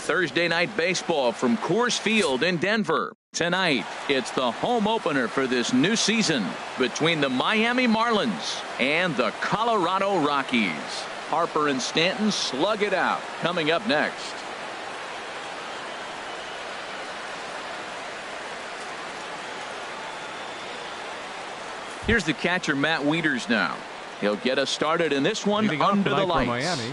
Thursday night baseball from Coors Field in Denver. Tonight, it's the home opener for this new season between the Miami Marlins and the Colorado Rockies. Harper and Stanton slug it out coming up next. Here's the catcher, Matt Wieters now. He'll get us started in this one under the lights. Miami.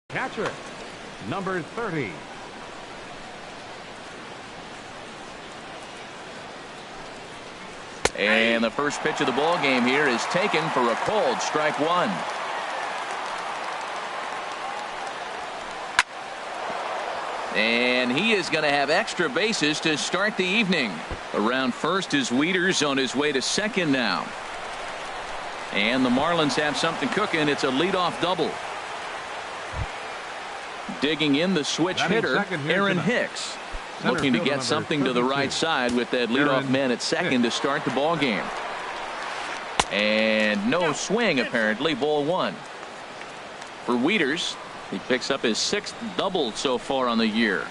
Catcher, number 30. And the first pitch of the ball game here is taken for a cold strike one. And he is going to have extra bases to start the evening. Around first is Wieters on his way to second now. And the Marlins have something cooking. It's a leadoff double. Digging in the switch hitter, Aaron Hicks, looking to get something to the right side with that leadoff man at second to start the ball game. And no swing apparently, ball one. For Wieters, he picks up his 6th double so far on the year.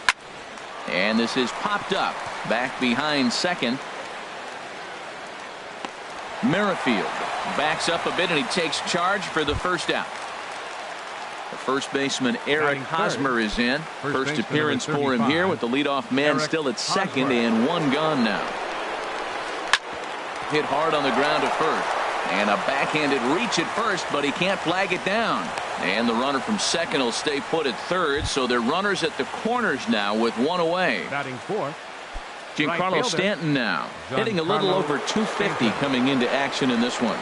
And this is popped up back behind second. Merrifield backs up a bit and he takes charge for the first out. The first baseman Eric Hosmer is in. First appearance for him here with the leadoff man still at second and one gone now. Hit hard on the ground at first. And a backhanded reach at first, but he can't flag it down. And the runner from second will stay put at third, so they're runners at the corners now with one away. Batting fourth. Giancarlo Stanton now hitting a little over 250 coming into action in this one.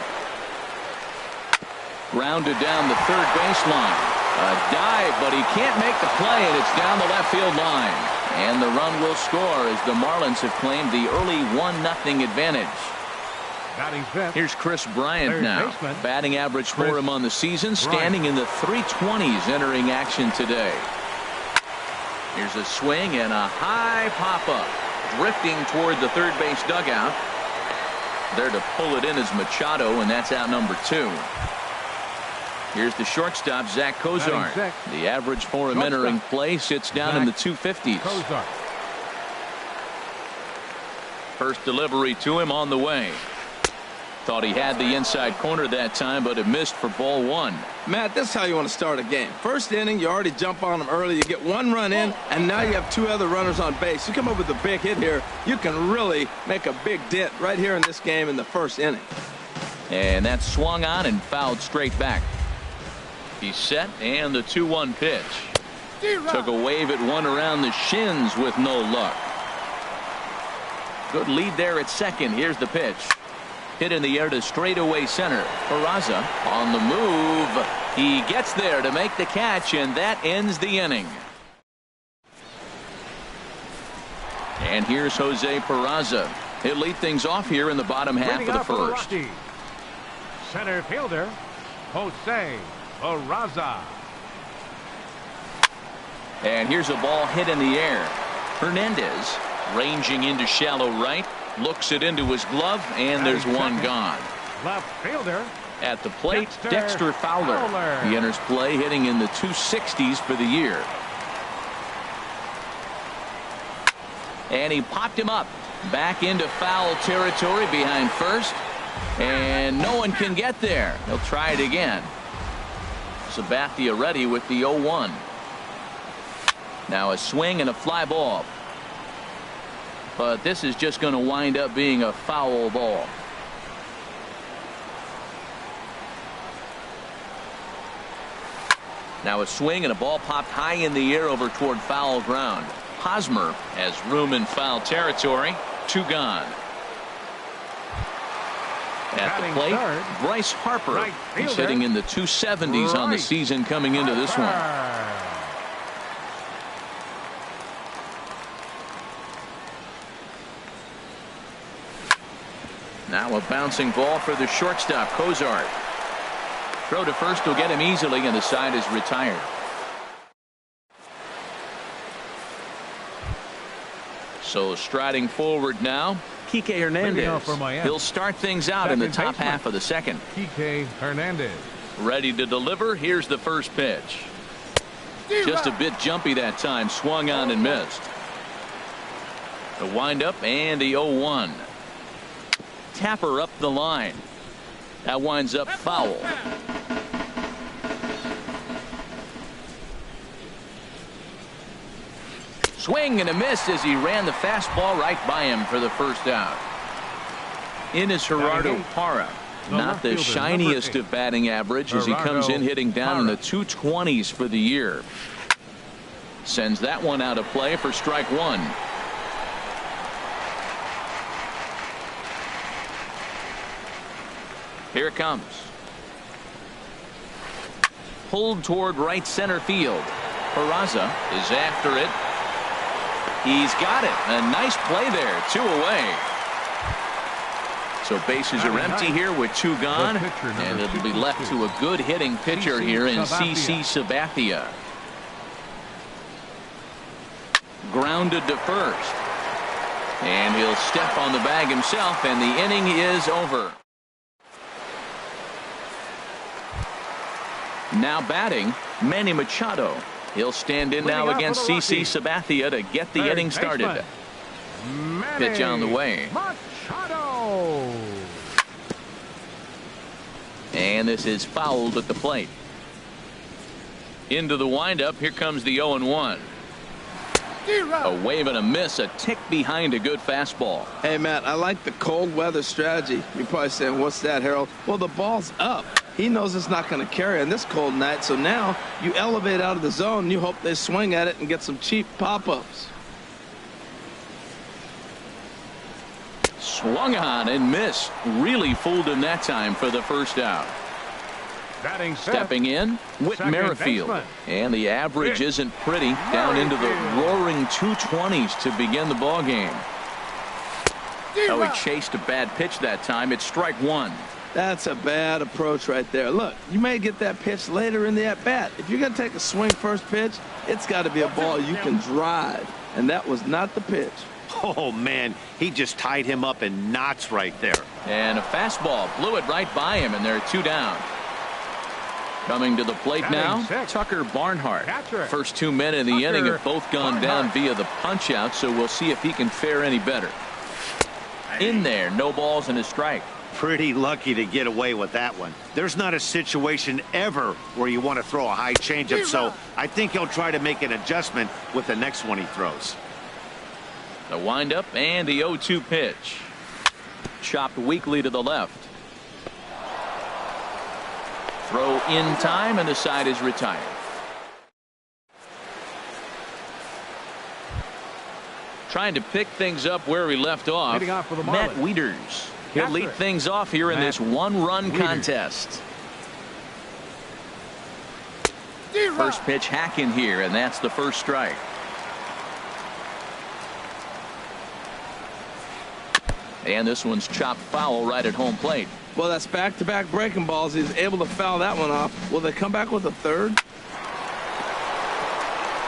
Grounded down the third baseline. A dive, but he can't make the play, and it's down the left field line. And the run will score as the Marlins have claimed the early 1-0 advantage. Here's Chris Bryant now. Batting average for him on the season standing in the 320s entering action today. Here's a swing and a high pop-up. Drifting toward the third base dugout. There to pull it in is Machado, and that's out number 2. Here's the shortstop, Zach Cozart. The average for him entering play sits down in the 250s. First delivery to him on the way. Thought he had the inside corner that time, but it missed for ball one. Matt, this is how you want to start a game. First inning, you already jump on them early. You get one run in, and now you have 2 other runners on base. You come up with a big hit here, you can really make a big dent right here in this game in the first inning. And that swung on and fouled straight back. He's set, and the 2-1 pitch. Took a wave at one around the shins with no luck. Good lead there at second. Here's the pitch. Hit in the air to straightaway center. Peraza on the move. He gets there to make the catch, and that ends the inning. And here's Jose Peraza. He'll lead things off here in the bottom half of the first. Center fielder, Jose Peraza. And here's a ball hit in the air. Hernandez ranging into shallow right. Looks it into his glove, and there's one gone. Left fielder at the plate, Dexter Fowler. He enters play hitting in the 260s for the year. And he popped him up back into foul territory behind first, and no one can get there. He'll try it again. Sabathia ready with the 0-1. Now a swing and a fly ball. But this is just going to wind up being a foul ball. Now a swing and a ball popped high in the air over toward foul ground. Hosmer has room in foul territory. 2 gone. At the plate, Bryce Harper. He's hitting in the 270s on the season coming into this one. Now a bouncing ball for the shortstop, Cozart. Throw to first will get him easily, and the side is retired. So striding forward now, Kike Hernandez. He'll start things out in the top half of the second. Kike Hernandez. Ready to deliver. Here's the first pitch. Just a bit jumpy that time. Swung on and missed. The windup and the 0-1. Tapper up the line. That winds up foul. Swing and a miss as he ran the fastball right by him for the first out. In is Gerardo Parra. Not the shiniest of batting average as he comes in hitting down in the 220s for the year. Sends that one out of play for strike one. Here it comes. Pulled toward right center field. Peraza is after it. He's got it. A nice play there. 2 away. So bases are empty here with 2 gone. And it'll be left to a good hitting pitcher here in CC Sabathia. Grounded to first. And he'll step on the bag himself, and the inning is over. Now batting, Manny Machado. He'll stand in now against CC Sabathia to get the inning started. Pitch on the way. Machado. And this is fouled at the plate. Into the windup. Here comes the 0-1. A wave and a miss, a tick behind a good fastball. Hey, Matt, I like the cold weather strategy. You're probably saying, what's that, Harold? Well, the ball's up. He knows it's not going to carry on this cold night, so now you elevate out of the zone and you hope they swing at it and get some cheap pop-ups. Swung on and missed. Really fooled him that time for the first out. Stepping in, Whit Merrifield. And the average isn't pretty. Down into the roaring 220s to begin the ball game. Oh, he chased a bad pitch that time. It's strike one. That's a bad approach right there. Look, you may get that pitch later in the at-bat. If you're going to take a swing first pitch, it's got to be a ball you can drive. And that was not the pitch. Oh, man, he just tied him up in knots right there. And a fastball blew it right by him, and there are 2 down. Coming to the plate now, Tucker Barnhart. First 2 men in the inning have both gone down via the punch-out, so we'll see if he can fare any better. In there, no balls and a strike. Pretty lucky to get away with that one. There's not a situation ever where you want to throw a high changeup, so I think he'll try to make an adjustment with the next one he throws. The windup and the 0-2 pitch. Chopped weakly to the left. Throw in time, and the side is retired. Trying to pick things up where we left off, Matt Wieters. He'll lead things off here in this 1-run contest. First pitch hack in here, and that's the first strike. And this one's chopped foul right at home plate. Well, that's back-to-back breaking balls. He's able to foul that one off. Will they come back with a third?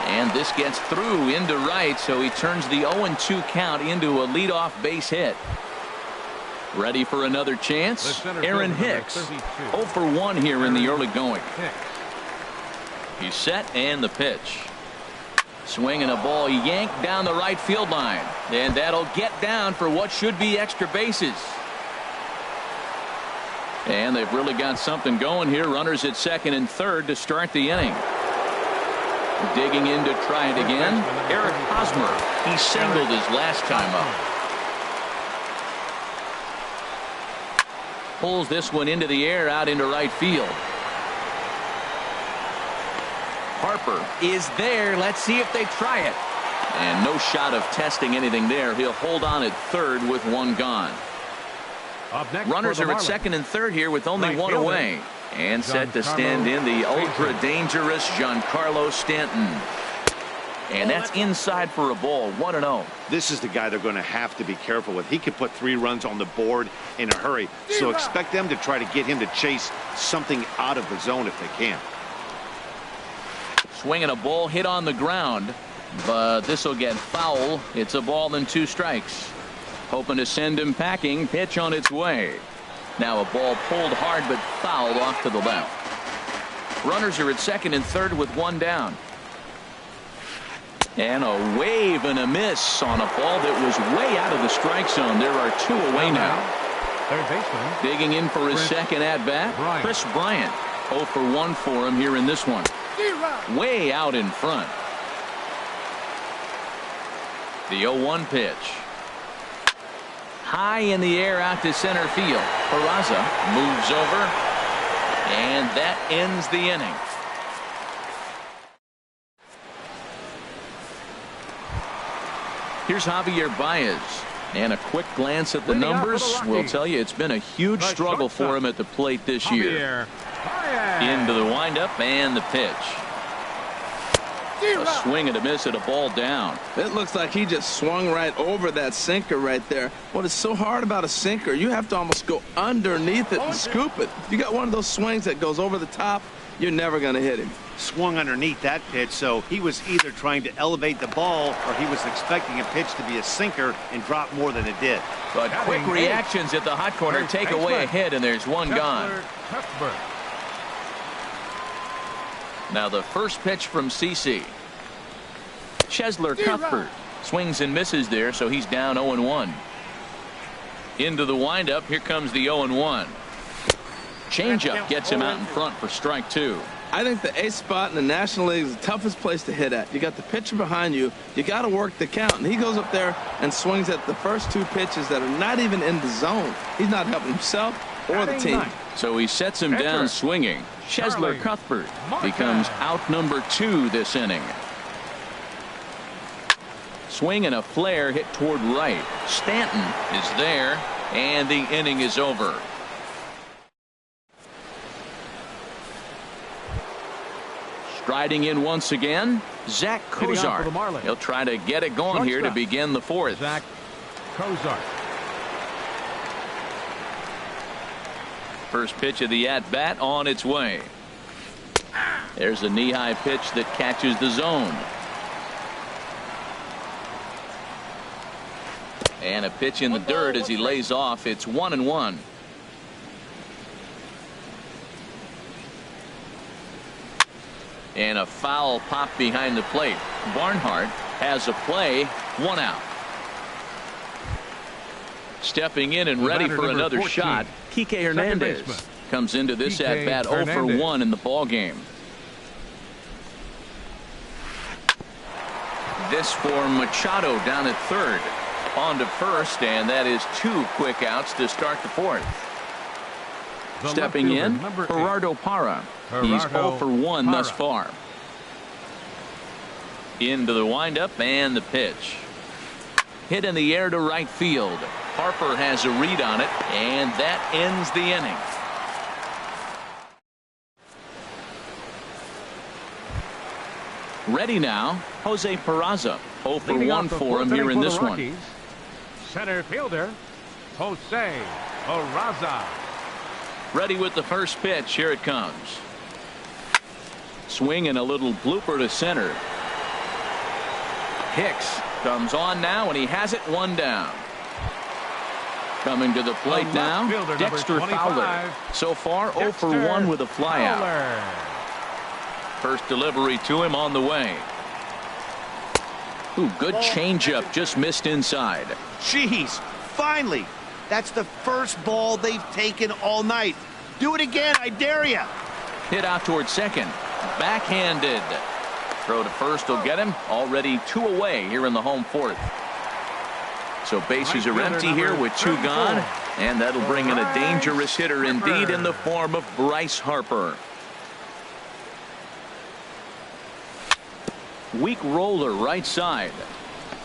And this gets through into right, so he turns the 0-2 count into a leadoff base hit. Ready for another chance? Aaron Hicks. 0 for 1 here in the early going. He's set, and the pitch. Swinging a ball yanked down the right field line. And that'll get down for what should be extra bases. And they've really got something going here. Runners at second and third to start the inning. Digging in to try it again. Eric Hosmer. He singled his last time up. Pulls this one into the air out into right field. Harper is there. Let's see if they try it. And no shot of testing anything there. He'll hold on at third with 1 gone. Runners are at second and third here with only 1 away. And set to stand in the ultra-dangerous Giancarlo Stanton. And that's inside for a ball, 1-0. This is the guy they're going to have to be careful with. He could put 3 runs on the board in a hurry. So expect them to try to get him to chase something out of the zone if they can. Swinging a ball hit on the ground, but this will get foul. It's a ball and 2 strikes. Hoping to send him packing. Pitch on its way. Now a ball pulled hard but fouled off to the left. Runners are at second and third with 1 down. And a wave and a miss on a ball that was way out of the strike zone. There are 2 away now. Third baseman. Digging in for his second at bat, Chris Bryant. 0 for 1 for him here in this one. Way out in front. The 0-1 pitch. High in the air out to center field. Peraza moves over, and that ends the inning. Here's Javier Baez, and a quick glance at the numbers will tell you it's been a huge struggle for him at the plate this year. Into the windup and the pitch. A swing and a miss at a ball down. It looks like he just swung right over that sinker right there. What is so hard about a sinker, you have to almost go underneath it and scoop it. If you got one of those swings that goes over the top, you're never going to hit him. Swung underneath that pitch, so he was either trying to elevate the ball or he was expecting a pitch to be a sinker and drop more than it did. But quick reactions at the hot corner take away a hit, and there's 1 gone. Now the first pitch from CC. Chesler Cuthbert swings and misses there, so he's down 0-1. Into the windup. Here comes the 0-1. Changeup gets him out in front for strike 2. I think the ace spot in the National League is the toughest place to hit at. You got the pitcher behind you. You got to work the count. And he goes up there and swings at the first 2 pitches that are not even in the zone. He's not helping himself or the team. So he sets him down swinging. Chesler Cuthbert becomes out number 2 this inning. Swing and a flare hit toward right. Stanton is there, and the inning is over. Striding in once again, Zach Kozar. He'll try to get it going here to begin the 4th. Zach Kozar. First pitch of the at-bat on its way. There's a knee-high pitch that catches the zone. And a pitch in the dirt as he lays off. It's 1-1. And a foul pop behind the plate. Barnhart has a play. 1 out. Stepping in and ready for another shot, Kike Hernandez comes into this at bat 0 for 1 in the ball game. This for Machado down at third. On to first, and that is 2 quick outs to start the 4th. Stepping in, Gerardo Parra. He's 0 for 1 thus far. Into the windup and the pitch. Hit in the air to right field. Harper has a read on it, and that ends the inning. Ready now, Jose Peraza. 0 for 1 for him here in this one. Center fielder, Jose Peraza. Ready with the first pitch. Here it comes. Swing and a little blooper to center. Hicks comes on now, and he has it 1 down. Coming to the plate now, Dexter Fowler. So far 0 for 1 with a flyout. First delivery to him on the way. Ooh, good changeup, just missed inside. Jeez, finally. That's the first ball they've taken all night. Do it again, I dare you. Hit out towards second. Backhanded. Throw to first will get him. Already 2 away here in the home 4th. So bases are empty here with 2 gone. And that'll bring in a dangerous hitter indeed in the form of Bryce Harper. Weak roller right side.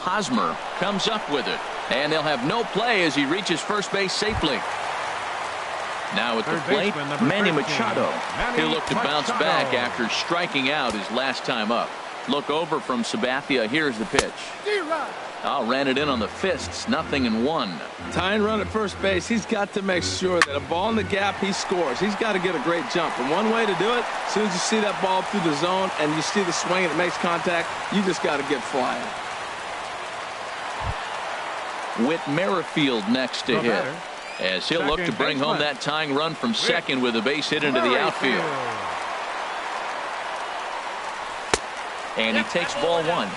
Hosmer comes up with it. And they'll have no play as he reaches first base safely. Now at the plate, Manny Machado. He'll look to bounce back after striking out his last time up. Look over from Sabathia. Here's the pitch. Ran it in on the fists. 0-1. Tying run at first base. He's got to make sure that a ball in the gap, he scores. He's got to get a great jump. And one way to do it, as soon as you see that ball through the zone and you see the swing and it makes contact, you just got to get flying. Whit Merrifield next to hit, as he'll look to bring home that tying run from second with a base hit into the outfield. And he takes ball one.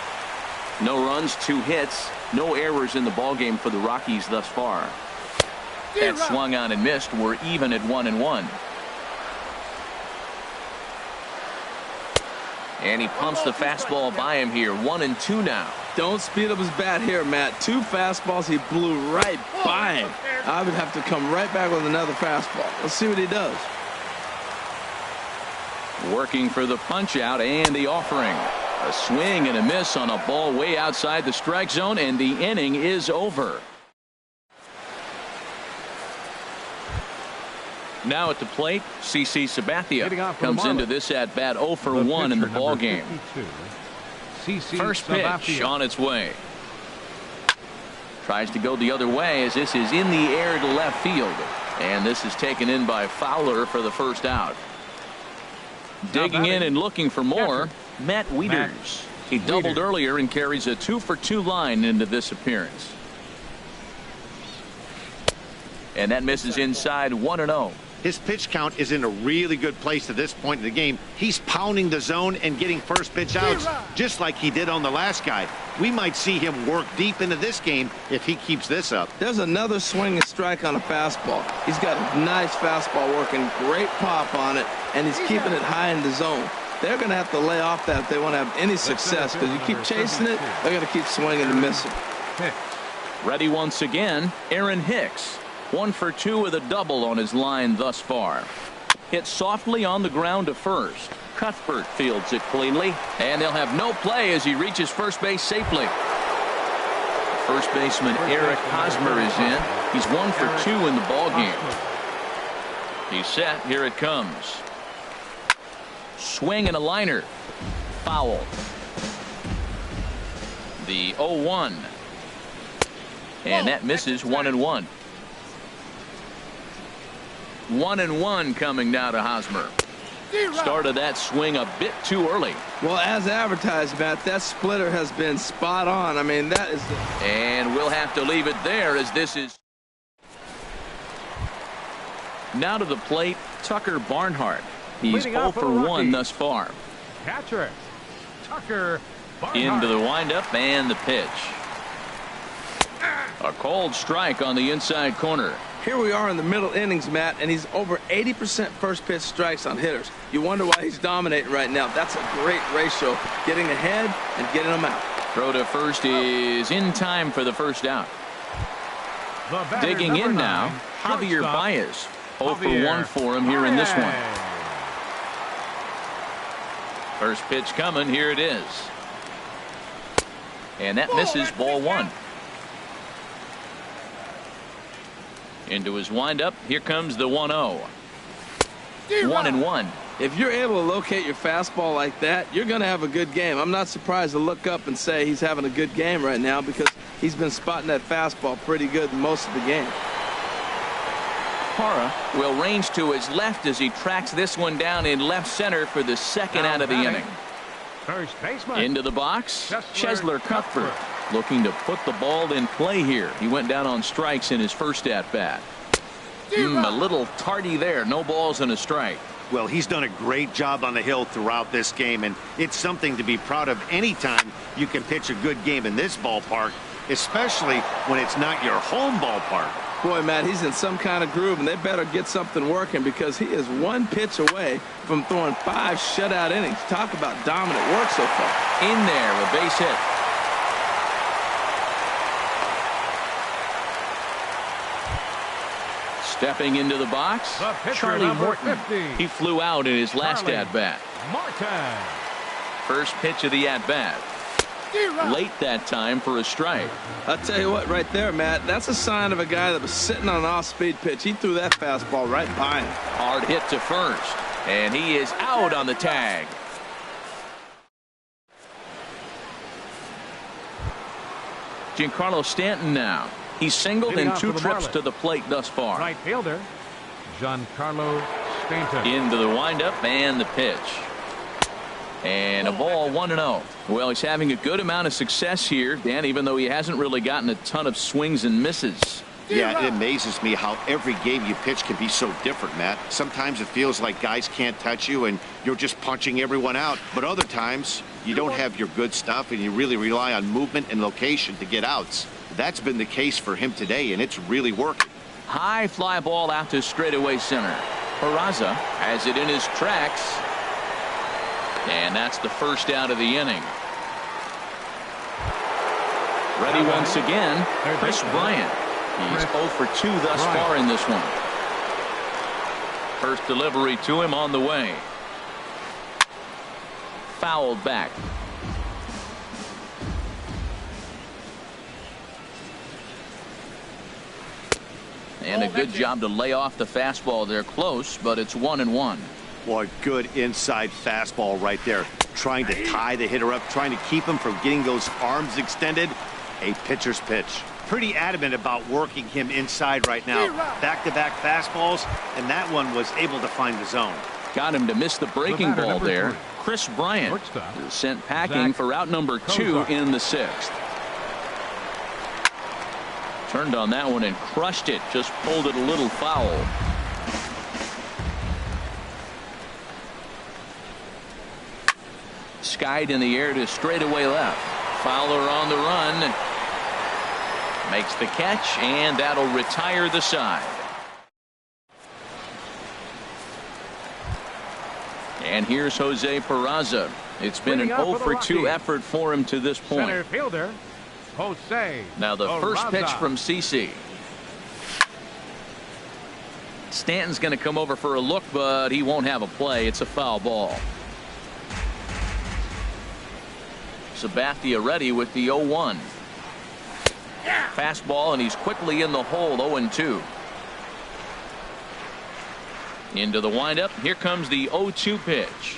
No runs, 2 hits, no errors in the ballgame for the Rockies thus far. That swung on and missed. We're even at 1-1. And he pumps the fastball by him here. 1-2 now. Don't speed up his bat here, Matt. 2 fastballs he blew right by him. I would have to come right back with another fastball. Let's see what he does. Working for the punch out and the offering. A swing and a miss on a ball way outside the strike zone, and the inning is over. Now at the plate, CC Sabathia comes into this at bat 0 for 1 in the ball game. First pitch on its way. Tries to go the other way as this is in the air to left field, and this is taken in by Fowler for the first out. Digging in and looking for more, Matt Wieters. He doubled earlier and carries a 2-for-2 line into this appearance. And that misses inside. 1-0. His pitch count is in a really good place at this point in the game. He's pounding the zone and getting first pitch outs just like he did on the last guy. We might see him work deep into this game if he keeps this up. There's another swing and strike on a fastball. He's got a nice fastball working, great pop on it, and he's keeping it high in the zone. They're going to have to lay off that if they want to have any success, because you keep chasing it, they're going to keep swinging and missing. Ready once again, Aaron Hicks. 1 for 2 with a double on his line thus far. Hit softly on the ground to first. Cuthbert fields it cleanly, and they'll have no play as he reaches first base safely. First baseman Eric Hosmer is in. He's 1 for 2 in the ballgame. He's set. Here it comes. Swing and a liner. Foul. The 0-1. And that misses. 1-1. 1-1 coming now to Hosmer. Started that swing a bit too early. Well, as advertised, Matt, that splitter has been spot on. I mean, that is the... And we'll have to leave it there as this is. Now to the plate, Tucker Barnhart. He's 0 for 1 thus far. Catcher Tucker Barnhart. Into the windup and the pitch. A cold strike on the inside corner. Here we are in the middle innings, Matt, and he's over 80% first pitch strikes on hitters. You wonder why he's dominating right now. That's a great ratio, getting ahead and getting them out. Throw to first is in time for the first out. Digging in now, Javier Baez. 0 for 1 for him here in this one. First pitch coming. Here it is. And that misses. Ball 1. Into his windup. Here comes the 1-0. 1-1. If you're able to locate your fastball like that, you're going to have a good game. I'm not surprised to look up and say he's having a good game right now, because he's been spotting that fastball pretty good most of the game. Parra will range to his left as he tracks this one down in left center for the second out of the inning. First baseman. Into the box, Cheslor Cuthbert. Looking to put the ball in play here. He went down on strikes in his first at-bat. A little tardy there. No balls and a strike. Well, he's done a great job on the hill throughout this game, and it's something to be proud of anytime you can pitch a good game in this ballpark, especially when it's not your home ballpark. Boy, Matt, he's in some kind of groove, and they better get something working, because he is 1 pitch away from throwing 5 shutout innings. Talk about dominant work so far. In there, a base hit. Stepping into the box, Charlie Morton. 50. He flew out in his last at-bat. First pitch of the at-bat. Late that time for a strike. I'll tell you what, right there, Matt, that's a sign of a guy that was sitting on an off-speed pitch. He threw that fastball right by him. Hard hit to first, and he is out on the tag. Giancarlo Stanton now. He's singled in 2 trips to the plate thus far. Right fielder, Giancarlo Stanton. Into the windup and the pitch. And a ball 1-0. Well, he's having a good amount of success here, Dan, even though he hasn't really gotten a ton of swings and misses. Yeah, it amazes me how every game you pitch can be so different, Matt. Sometimes it feels like guys can't touch you and you're just punching everyone out. But other times you don't have your good stuff and you really rely on movement and location to get outs. That's been the case for him today, and it's really working. High fly ball out to straightaway center. Peraza has it in his tracks. And that's the first out of the inning. Ready once again, Chris Bryant. He's 0 for 2 thus far in this one. First delivery to him on the way. Fouled back. And a good job to lay off the fastball there close, but it's 1-1. Boy, good inside fastball right there. Trying to tie the hitter up, trying to keep him from getting those arms extended. A pitcher's pitch. Pretty adamant about working him inside right now. Back-to-back fastballs, and that one was able to find the zone. Got him to miss the breaking ball there. Chris Bryant is sent packing for out number 2 in the 6th. Turned on that one and crushed it. Just pulled it a little foul. Skied in the air to straightaway left. Fowler on the run. Makes the catch, and that'll retire the side. And here's Jose Peraza. It's been an 0 for 2 effort for him to this point. Center fielder, Jose. Now the first pitch from CC. Stanton's going to come over for a look, but he won't have a play. It's a foul ball. Sabathia ready with the 0-1. Fastball, and he's quickly in the hole. 0-2. Into the windup. Here comes the 0-2 pitch.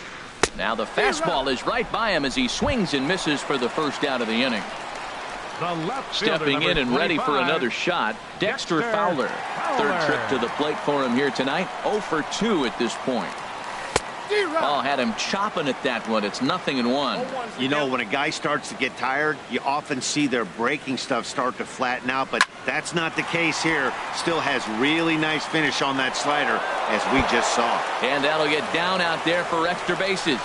Now the fastball is right by him as he swings and misses for the first out of the inning. Stepping in and ready for another shot, Dexter Fowler. Third trip to the plate for him here tonight. 0 for 2 at this point. Oh, had him chopping at that one. It's 0-1. You know, when a guy starts to get tired, you often see their breaking stuff start to flatten out, but that's not the case here. Still has really nice finish on that slider, as we just saw. And that'll get down out there for extra bases.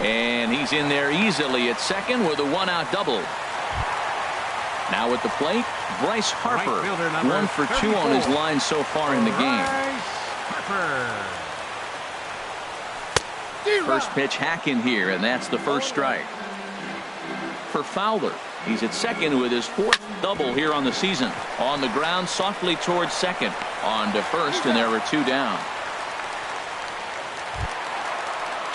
And he's in there easily at second with a 1-out double. Now at the plate, Bryce Harper. 1 for 2 on his line so far in the game. First pitch hack in here, and that's the first strike. For Fowler, he's at second with his 4th double here on the season. On the ground, softly towards second. On to first, and there were 2 down.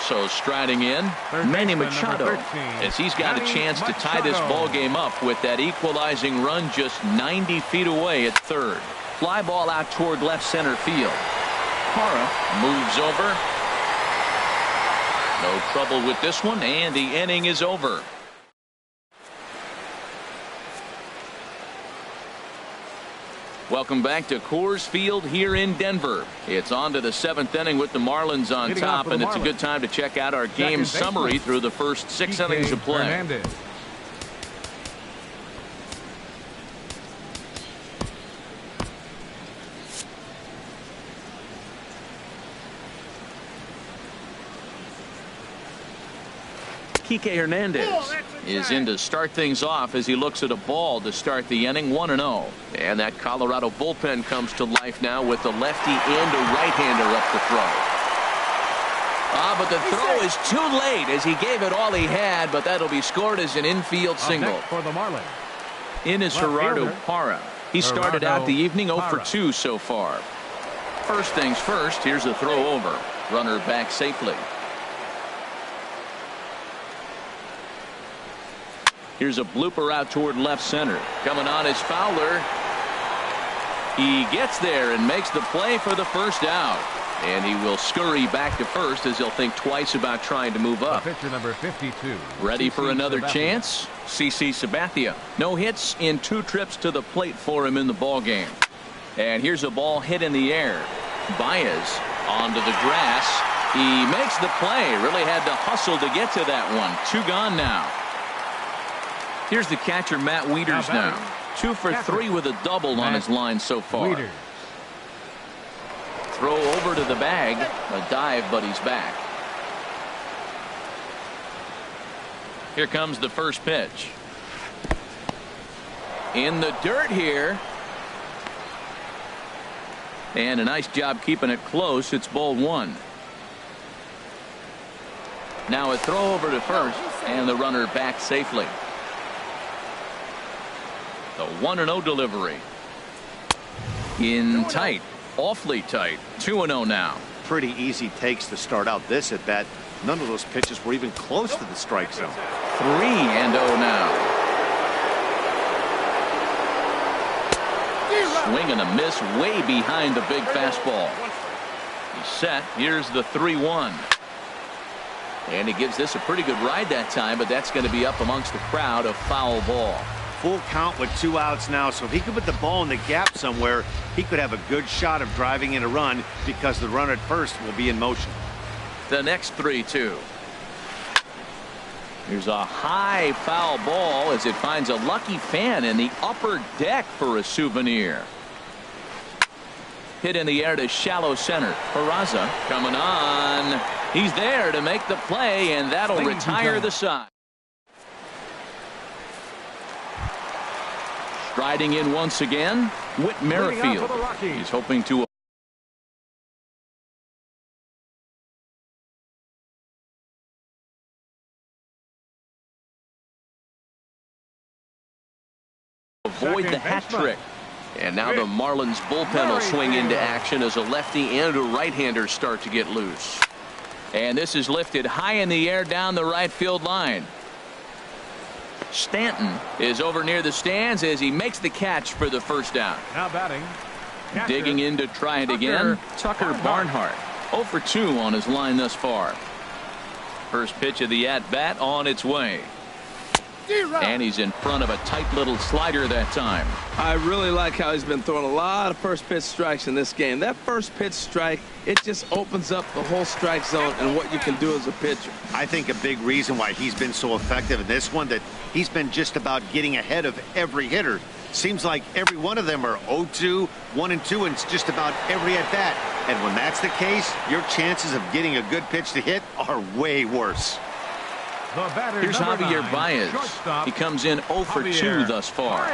So striding in, Manny Machado, as he's got a chance to tie this ball game up with that equalizing run just 90 feet away at third. Fly ball out toward left center field. Parra moves over. No trouble with this one, and the inning is over. Welcome back to Coors Field here in Denver. It's on to the 7th inning with the Marlins on top, and it's a good time to check out our game summary through the first 6 innings of play. Kike Hernandez is in to start things off as he looks at a ball to start the inning. 1-0. And that Colorado bullpen comes to life now with a lefty and a right-hander up the throw. But the throw is too late as he gave it all he had, but that'll be scored as an infield single. For the Marlins. In is Gerardo Parra. He started out the evening 0 for 2 so far. First things first, here's a throw over. Runner back safely. Here's a blooper out toward left center. Coming on is Fowler. He gets there and makes the play for the first out. And he will scurry back to first as he'll think twice about trying to move up. Pitcher number 52. Ready for another Sabathia. chance? CC Sabathia. No hits in 2 trips to the plate for him in the ball game. And here's a ball hit in the air. Baez onto the grass. He makes the play. Really had to hustle to get to that one. 2 gone now. Here's the catcher, Matt Wieters now. 2 for 3 with a double on his line so far. Wieters. Throw over to the bag. A dive, but he's back. Here comes the first pitch. In the dirt here. And a nice job keeping it close. It's ball 1. Now a throw over to first, and the runner back safely. The 1-0 delivery. In tight. Awfully tight. 2-0 now. Pretty easy takes to start out this at bat. None of those pitches were even close to the strike zone. 3-0 now. Swing and a miss way behind the big fastball. He's set. Here's the 3-1. And he gives this a pretty good ride that time, but that's going to be up amongst the crowd. A foul ball. Full count with 2 outs now, so if he could put the ball in the gap somewhere, he could have a good shot of driving in a run because the runner at first will be in motion. The next 3-2. Here's a high foul ball as it finds a lucky fan in the upper deck for a souvenir. Hit in the air to shallow center. Peraza coming on. He's there to make the play, and that'll retire the side. Striding in once again, Whit Merrifield. He's hoping to avoid the hat trick. And now the Marlins bullpen will swing into action as a lefty and a right-hander start to get loose. And this is lifted high in the air down the right field line. Stanton is over near the stands as he makes the catch for the first down. Now batting. Digging in to try it again. Tucker Barnhart. 0 for 2 on his line thus far. First pitch of the at-bat on its way. And he's in front of a tight little slider that time. I really like how he's been throwing a lot of first pitch strikes in this game. That first pitch strike, it just opens up the whole strike zone and what you can do as a pitcher. I think a big reason why he's been so effective in this one, that he's been just about getting ahead of every hitter. Seems like every one of them are 0-2, 1-2, and it's just about every at bat. And when that's the case, your chances of getting a good pitch to hit are way worse. Here's Javier Baez. He comes in 0 for 2 thus far.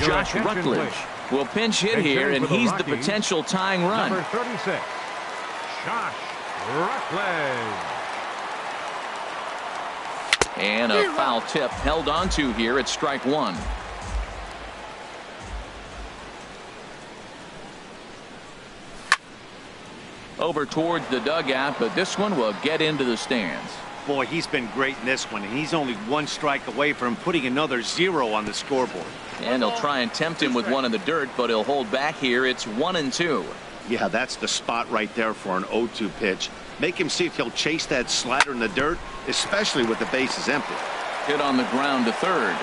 Josh Rutledge will pinch hit here, and he's the potential tying run. Number 36, Josh Rutledge. And a foul tip held onto here at strike 1. Over towards the dugout, but this one will get into the stands. Boy, he's been great in this one, and he's only 1 strike away from putting another 0 on the scoreboard. And they'll try and tempt him with one in the dirt, but he'll hold back here. It's 1-2. Yeah, that's the spot right there for an 0-2 pitch. Make him see if he'll chase that slider in the dirt, especially with the bases empty. Hit on the ground to third.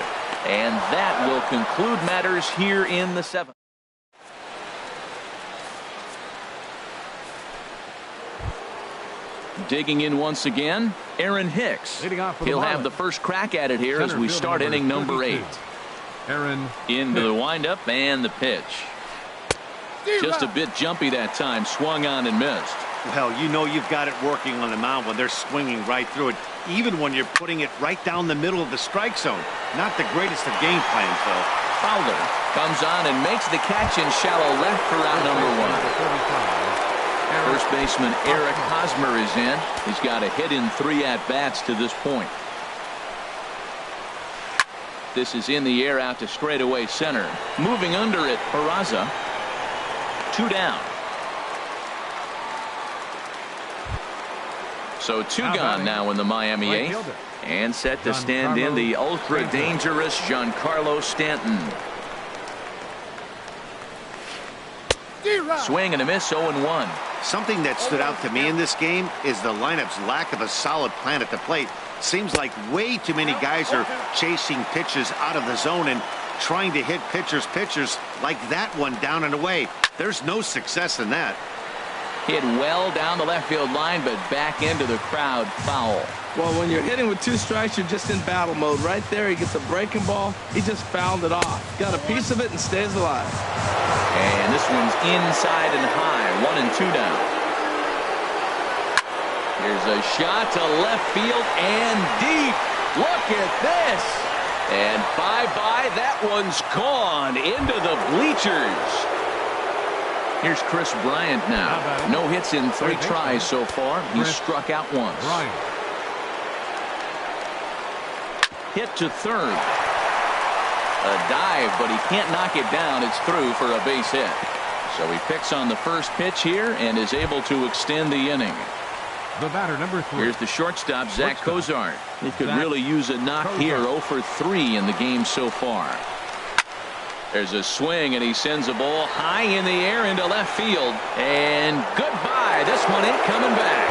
And that will conclude matters here in the 7th. Digging in once again, Aaron Hicks. He'll have the first crack at it here as we start inning number 8. Aaron into the windup and the pitch. Just a bit jumpy that time, swung on and missed. Well, you know you've got it working on the mound when they're swinging right through it, even when you're putting it right down the middle of the strike zone. Not the greatest of game plans, though. Fowler comes on and makes the catch in shallow left for out number 1. First baseman Eric Hosmer is in. He's got a hit in 3 at-bats to this point. This is in the air out to straightaway center. Moving under it, Peraza. 2 down. So 2 gone now in the Miami 8th. And set to stand in the ultra-dangerous Giancarlo Stanton. Swing and a miss, 0-1. Something that stood out to me in this game is the lineup's lack of a solid plan at the plate. Seems like way too many guys are chasing pitches out of the zone and trying to hit pitchers like that one down and away. There's no success in that. Hit well down the left field line, but back into the crowd, foul. Well, when you're hitting with 2 strikes, you're just in battle mode. Right there, he gets a breaking ball. He just fouled it off. Got a piece of it and stays alive. And this one's inside and high, 1-2 down. Here's a shot to left field and deep. Look at this. And bye-bye, that one's gone into the bleachers. Here's Chris Bryant now. No hits in 3 tries so far. He's struck out once. Hit to third. A dive, but he can't knock it down. It's through for a base hit. So he picks on the first pitch here and is able to extend the inning. The batter, number 3. Here's the shortstop, Zach Cozart. He could really use a knock here. 0 for 3 in the game so far. There's a swing, and he sends a ball high in the air into left field. And goodbye. This one ain't coming back.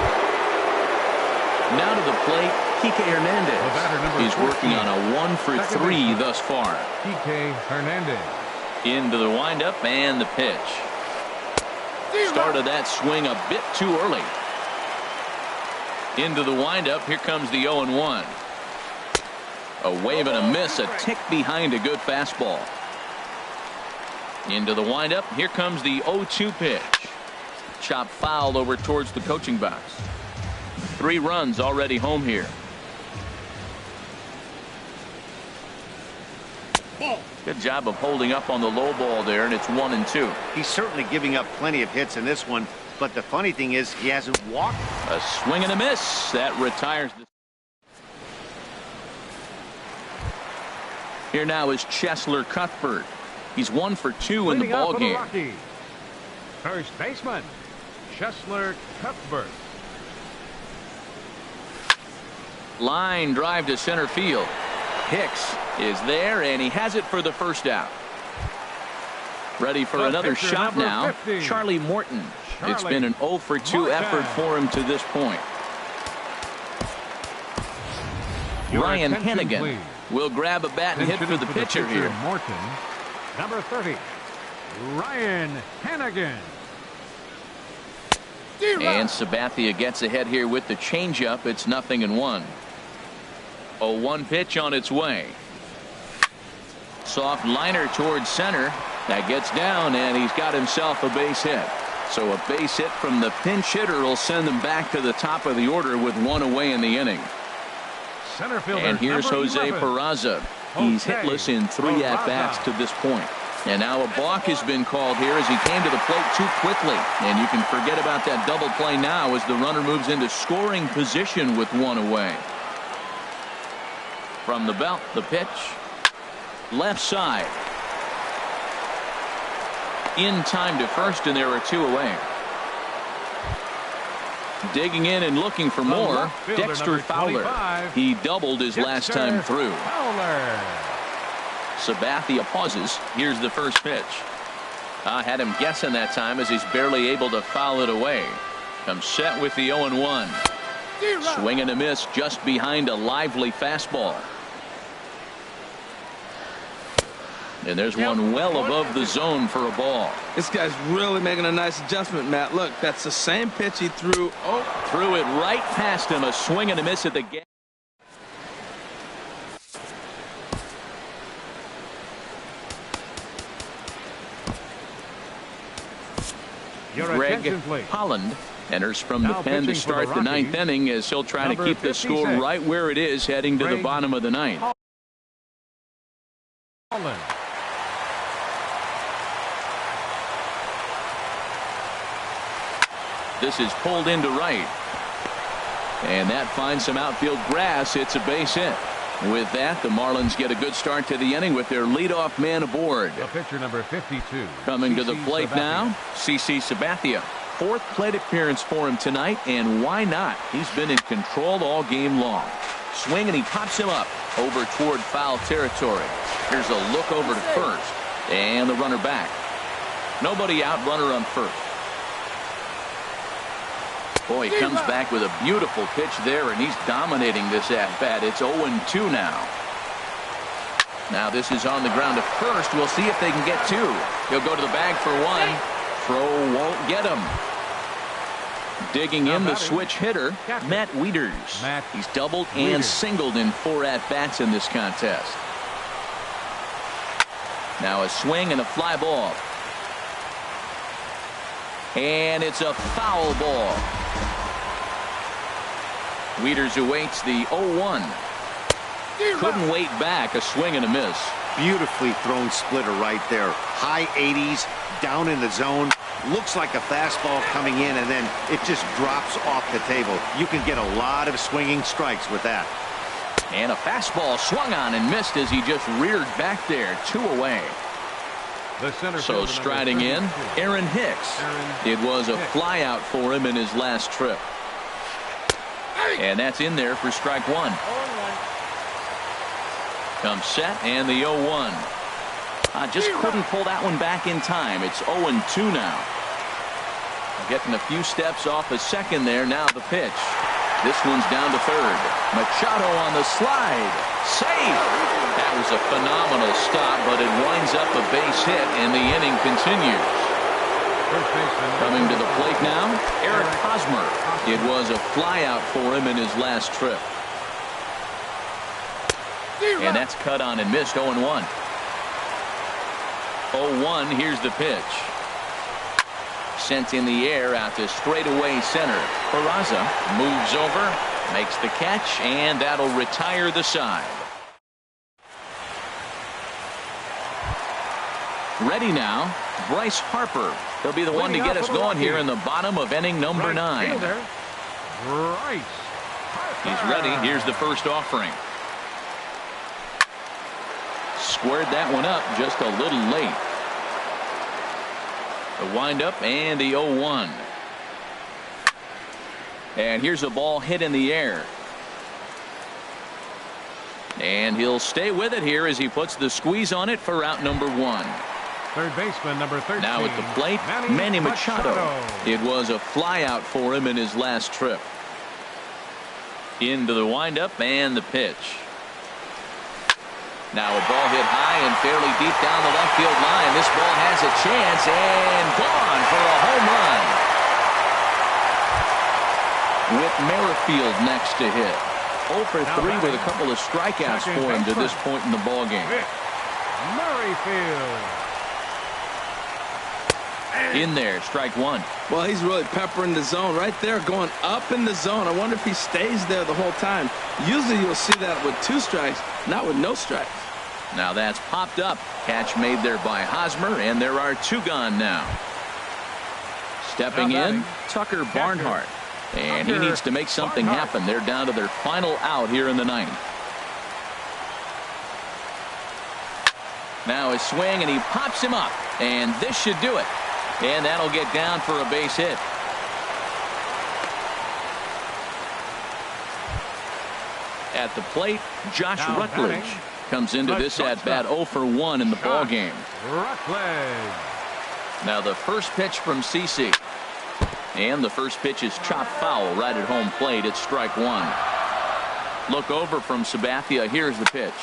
Now to the plate, Kike Hernandez. He's working on a 1 for 3 thus far. Kike Hernandez. Into the windup and the pitch. Started that swing a bit too early. Into the windup. Here comes the 0-1. A wave and a miss, a tick behind a good fastball. Into the windup. Here comes the 0-2 pitch. Chop foul over towards the coaching box. 3 runs already home here. Good job of holding up on the low ball there, and it's 1-2. He's certainly giving up plenty of hits in this one, but the funny thing is he hasn't walked. A swing and a miss. That retires the. Here now is Cheslor Cuthbert. He's 1 for 2 in the ball game. First baseman, Cheslor Cuthbert. Line drive to center field. Hicks is there, and he has it for the first out. Ready for another shot now. 50. Charlie Morton. It's been an 0 for 2 effort for him to this point. Ryan Hennigan will grab a bat and hit for the pitcher here. Morton, number 30, Ryan Hennigan. And Sabathia gets ahead here with the changeup. It's 0-1. A 1 pitch on its way. Soft liner towards center. That gets down, and he's got himself a base hit. So a base hit from the pinch hitter will send them back to the top of the order with 1 away in the inning. Center fielder, and here's Jose 11. Peraza. He's hitless in 3 at-bats to this point. And now a balk has been called here as he came to the plate too quickly. And you can forget about that double play now as the runner moves into scoring position with 1 away. From the belt, the pitch. Left side. In time to first, and there are 2 away. Digging in and looking for more, Dexter Fowler. He doubled his last time through. Sabathia pauses. Here's the first pitch. Had him guessing that time as he's barely able to foul it away. Comes set with the 0-1. Swing and a miss just behind a lively fastball. And there's one well above the zone for a ball. This guy's really making a nice adjustment, Matt. Look, that's the same pitch he threw. Oh, threw it right past him. A swing and a miss at the gap. Greg Holland enters from the pen to start the 9th inning as he'll try to keep the score right where it is heading to the bottom of the 9th. This is pulled into right. And that finds some outfield grass. It's a base hit. With that, the Marlins get a good start to the inning with their leadoff man aboard. The pitcher, number 52. Coming to the plate now, CC Sabathia. 4th plate appearance for him tonight, and why not? He's been in control all game long. Swing, and he pops him up over toward foul territory. Here's a look over to first, and the runner back. Nobody out, runner on first. Boy, he comes back with a beautiful pitch there, and he's dominating this at-bat. It's 0-2 now. Now this is on the ground to first. We'll see if they can get two. He'll go to the bag for one. Throw won't get him. Digging in the switch hitter, Matt Wieters. He's doubled and singled in 4 at-bats in this contest. Now a swing and a fly ball. And it's a foul ball. Wieters awaits the 0-1. Couldn't wait back. A swing and a miss. Beautifully thrown splitter right there. High 80s, down in the zone. Looks like a fastball coming in, and then it just drops off the table. You can get a lot of swinging strikes with that. And a fastball swung on and missed as he just reared back there. 2 away. So striding in, Aaron Hicks. It was a fly out for him in his last trip. And that's in there for strike one. Comes set and the 0-1. Just couldn't pull that one back in time. It's 0-2 now. Getting a few steps off a second there. Now the pitch. This one's down to third. Machado on the slide. Safe. That was a phenomenal stop, but it winds up a base hit, and the inning continues. Coming to the plate now, Eric Hosmer. It was a flyout for him in his last trip. And that's cut on and missed. 0-1. 0-1. Here's the pitch. Sent in the air out to straightaway center. Peraza moves over, makes the catch, and that'll retire the side. Ready now, Bryce Harper. He'll be the one to get us going here in the bottom of inning number 9. He's ready. Here's the first offering. Squared that one up just a little late. The windup and the 0-1. And here's a ball hit in the air. And he'll stay with it here as he puts the squeeze on it for out number 1. Third baseman number 13. Now at the plate, Manny Machado. It was a flyout for him in his last trip. Into the windup and the pitch. Now a ball hit high and fairly deep down the left field line. This ball has a chance and gone for a home run. With Merrifield next to hit. 0 for 3 with a couple of strikeouts for him to this point in the ballgame. Merrifield. In there, strike one. Well, he's really peppering the zone right there, going up in the zone. I wonder if he stays there the whole time. Usually you'll see that with 2 strikes, not with no strikes. Now that's popped up. Catch made there by Hosmer, and there are 2 gone now. Stepping in, Tucker Barnhart. And he needs to make something happen. They're down to their final out here in the 9th. Now his swing, and he pops him up. And this should do it. And that'll get down for a base hit. At the plate, Josh Rutledge comes into this at-bat 0 for 1 in the ballgame. Now the first pitch from CeCe. And the first pitch is chopped foul right at home plate. It's strike 1. Look over from Sabathia. Here's the pitch.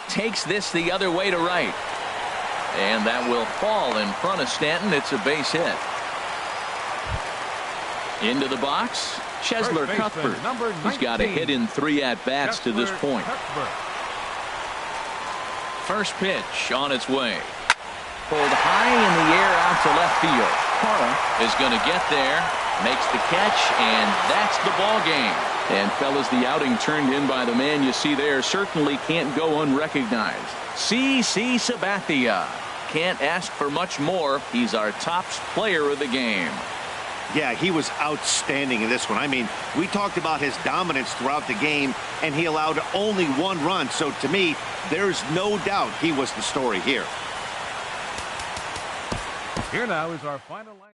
Takes this the other way to right. And that will fall in front of Stanton. It's a base hit. Into the box, Chesler Cuthbert. He's got a hit in 3 at-bats to this point. First pitch on its way. Pulled high in the air out to left field. Parra is going to get there, makes the catch, and that's the ball game. And fellas, the outing turned in by the man you see there certainly can't go unrecognized. CeCe Sabathia. Can't ask for much more. He's our top player of the game. Yeah, he was outstanding in this one. I mean, we talked about his dominance throughout the game, and he allowed only 1 run. So to me, there's no doubt he was the story here. Here now is our final line.